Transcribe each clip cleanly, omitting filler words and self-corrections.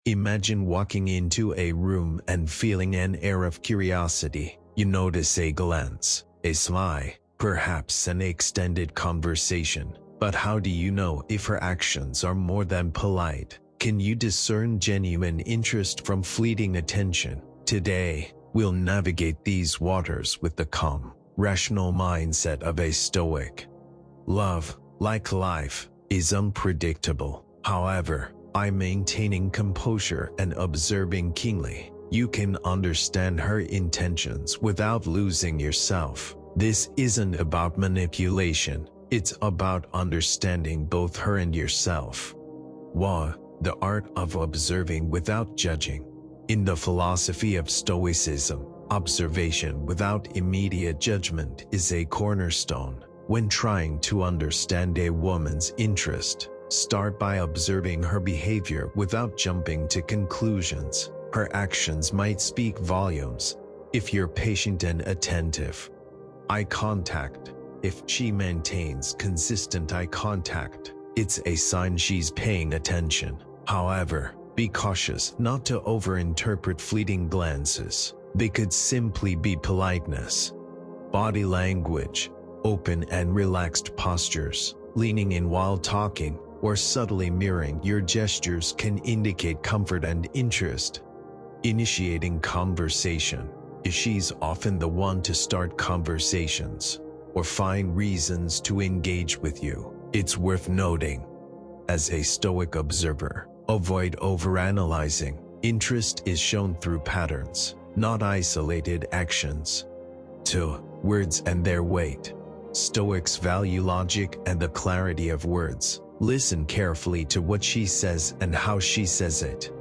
Imagine walking into a room and feeling an air of curiosity. You notice a glance, a smile, perhaps an extended conversation. But how do you know if her actions are more than polite? Can you discern genuine interest from fleeting attention? Today, we'll navigate these waters with the calm, rational mindset of a Stoic. Love, like life, is unpredictable. However, by maintaining composure and observing keenly, you can understand her intentions without losing yourself. This isn't about manipulation, it's about understanding both her and yourself. 1. The art of observing without judging. In the philosophy of Stoicism, observation without immediate judgment is a cornerstone. When trying to understand a woman's interest, start by observing her behavior without jumping to conclusions. Her actions might speak volumes if you're patient and attentive. Eye contact. If she maintains consistent eye contact, it's a sign she's paying attention. However, be cautious not to overinterpret fleeting glances. They could simply be politeness. Body language. Open and relaxed postures, leaning in while talking, or subtly mirroring your gestures can indicate comfort and interest. Initiating conversation. If she's often the one to start conversations or find reasons to engage with you, it's worth noting. As a Stoic observer, avoid overanalyzing. Interest is shown through patterns, not isolated actions. 2. Words and their weight. Stoics value logic and the clarity of words. Listen carefully to what she says and how she says it.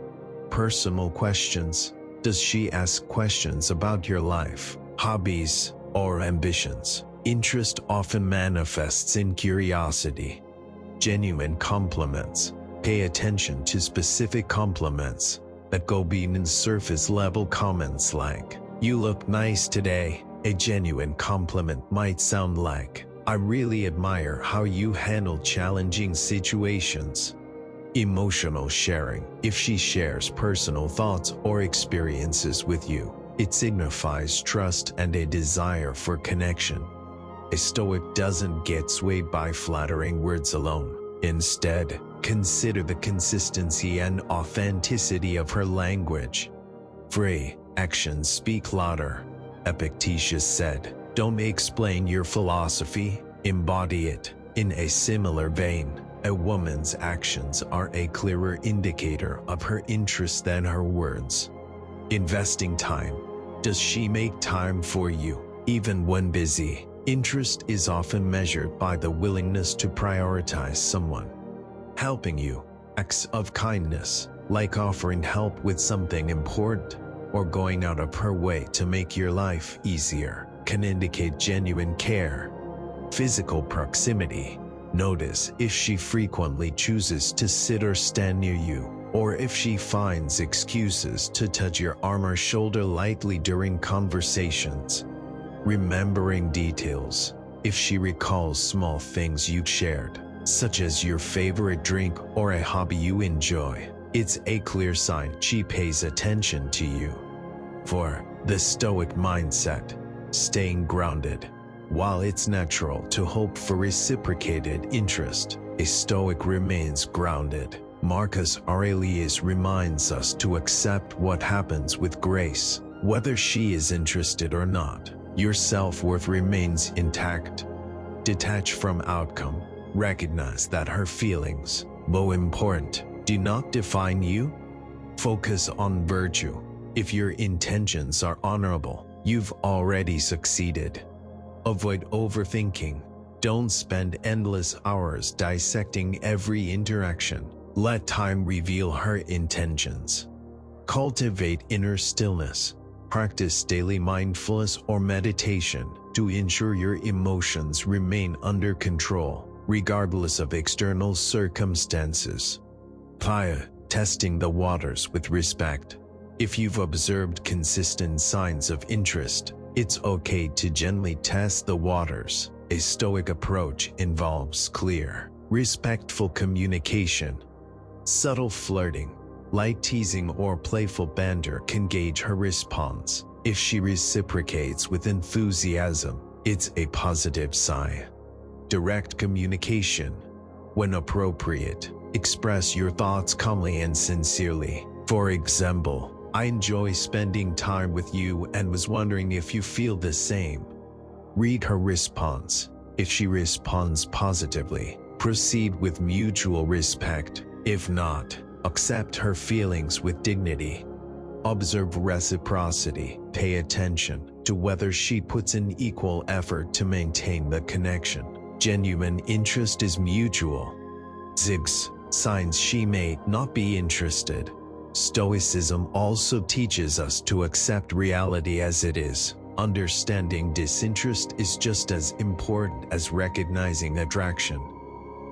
Personal questions. Does she ask questions about your life, hobbies, or ambitions? Interest often manifests in curiosity. Genuine compliments. Pay attention to specific compliments that go beyond surface-level comments like, "You look nice today." A genuine compliment might sound like, "I really admire how you handle challenging situations." Emotional sharing. If she shares personal thoughts or experiences with you, it signifies trust and a desire for connection. A Stoic doesn't get swayed by flattering words alone. Instead, consider the consistency and authenticity of her language. 3. Actions speak louder. Epictetus said, "Don't explain your philosophy, embody it." In a similar vein, a woman's actions are a clearer indicator of her interest than her words. Investing time. Does she make time for you, even when busy? Interest is often measured by the willingness to prioritize someone. Helping you. Acts of kindness, like offering help with something important, or going out of her way to make your life easier, can indicate genuine care. Physical proximity. Notice if she frequently chooses to sit or stand near you, or if she finds excuses to touch your arm or shoulder lightly during conversations. Remembering details. If she recalls small things you've shared, such as your favorite drink or a hobby you enjoy, it's a clear sign she pays attention to you. 4. The Stoic mindset. Staying grounded. While it's natural to hope for reciprocated interest, a Stoic remains grounded. Marcus Aurelius reminds us to accept what happens with grace, whether she is interested or not. Your self-worth remains intact. Detach from outcome. Recognize that her feelings, though important, do not define you. Focus on virtue. If your intentions are honorable, you've already succeeded. Avoid overthinking. Don't spend endless hours dissecting every interaction. Let time reveal her intentions. Cultivate inner stillness. Practice daily mindfulness or meditation to ensure your emotions remain under control, regardless of external circumstances. 5. Testing the waters with respect. If you've observed consistent signs of interest, it's okay to gently test the waters. A Stoic approach involves clear, respectful communication. Subtle flirting. Light teasing or playful banter can gauge her response. If she reciprocates with enthusiasm, it's a positive sign. Direct communication. When appropriate, express your thoughts calmly and sincerely. For example, I enjoy spending time with you and was wondering if you feel the same. Read her response. If she responds positively, proceed with mutual respect. If not, accept her feelings with dignity. Observe reciprocity. Pay attention to whether she puts in equal effort to maintain the connection. Genuine interest is mutual. 6. Signs she may not be interested. Stoicism also teaches us to accept reality as it is. Understanding disinterest is just as important as recognizing attraction.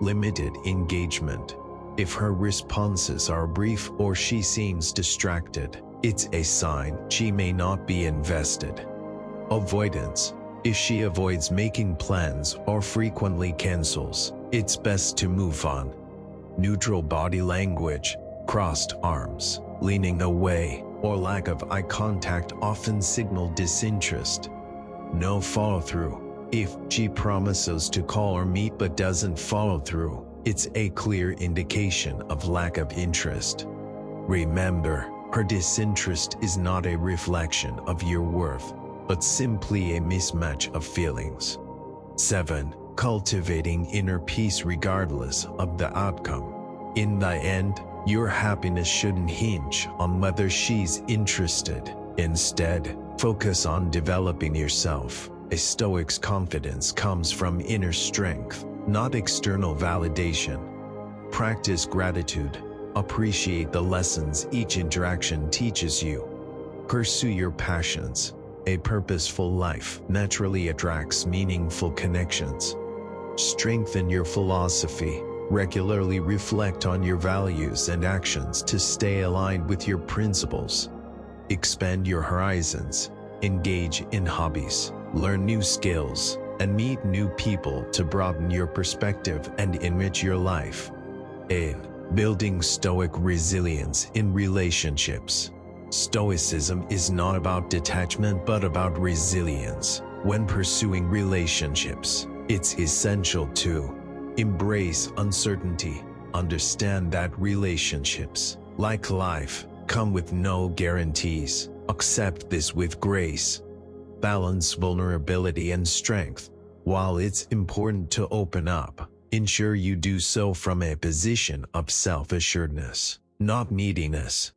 Limited engagement. If her responses are brief or she seems distracted, it's a sign she may not be invested. Avoidance. If she avoids making plans or frequently cancels, it's best to move on. Neutral body language. Crossed arms, leaning away, or lack of eye contact often signal disinterest. No follow-through. If she promises to call or meet but doesn't follow through, it's a clear indication of lack of interest. Remember, her disinterest is not a reflection of your worth, but simply a mismatch of feelings. 7. Cultivating inner peace regardless of the outcome. In the end, your happiness shouldn't hinge on whether she's interested. Instead, focus on developing yourself. A Stoic's confidence comes from inner strength, not external validation. Practice gratitude. Appreciate the lessons each interaction teaches you. Pursue your passions. A purposeful life naturally attracts meaningful connections. Strengthen your philosophy. Regularly reflect on your values and actions to stay aligned with your principles. Expand your horizons. Engage in hobbies. Learn new skills and meet new people to broaden your perspective and enrich your life. 8. Building Stoic resilience in relationships. Stoicism is not about detachment but about resilience. When pursuing relationships, it's essential to embrace uncertainty. Understand that relationships, like life, come with no guarantees. Accept this with grace. Balance vulnerability and strength. While it's important to open up, ensure you do so from a position of self-assuredness, not neediness.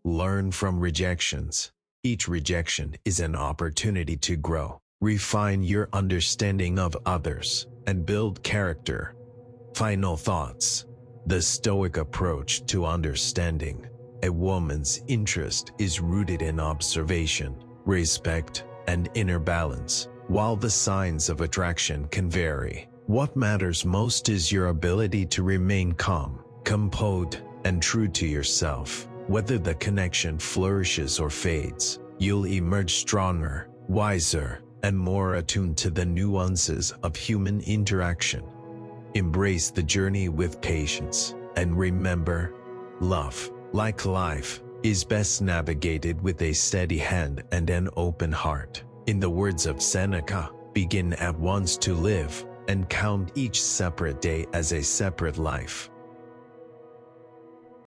Learn from rejections. Each rejection is an opportunity to grow. Refine your understanding of others and build character. Final thoughts. The Stoic approach to understanding a woman's interest is rooted in observation, respect, and inner balance. While the signs of attraction can vary, what matters most is your ability to remain calm, composed, and true to yourself. Whether the connection flourishes or fades, you'll emerge stronger, wiser, and more attuned to the nuances of human interaction. Embrace the journey with patience, and remember, love, like life, is best navigated with a steady hand and an open heart. In the words of Seneca, begin at once to live, and count each separate day as a separate life.